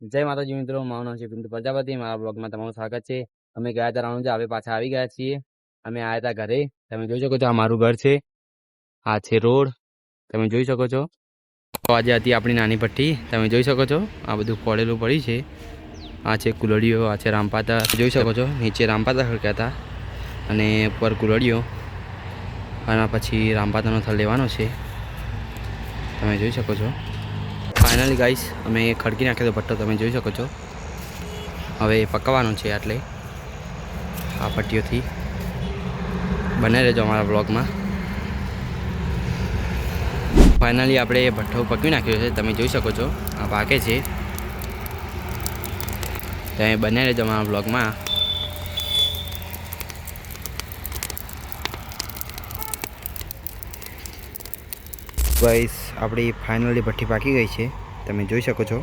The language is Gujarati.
જય માતાજી મિત્રો, મારું નામ છે પિન્ટુ પ્રજાપતિ। મારા બ્લોગમાં તમારું સ્વાગત છે। અમે ગયા હતા રણુજા, હવે પાછા આવી ગયા છીએ। અમે આવ્યા હતા ઘરે। તમે જોઈ શકો છો, આ મારું ઘર છે, આ છે રોડ, તમે જોઈ શકો છો। તો આજે હતી આપણી નાની ભઠ્ઠી, તમે જોઈ શકો છો। આ બધું ફોડેલું પડી છે। આ છે કુલડીઓ, આ છે રામપાતા, જોઈ શકો છો। નીચે રામપાતા ખડક્યા હતા અને ઉપર કુલડીઓ, અને પછી રામપાતાનો થલ લેવાનો છે, તમે જોઈ શકો છો। ફાઇનલી ગાઈસ અમે ખડકી નાખ્યો ભઠ્ઠો, તમે જોઈ શકો છો। હવે પકવાનો છે, એટલે આ પટ્ટીઓથી બને રહેજો અમારા બ્લોગમાં। ફાઇનલી આપણે ભઠ્ઠો પકવી નાખ્યો છે, તમે જોઈ શકો છો। આ પાકે છે, તમે બને રહેજો અમારા બ્લોગમાં। ગાઈસ આપણી ફાઇનલી ભઠ્ઠી પાકી ગઈ છે, તમે જોઈ શકો છો।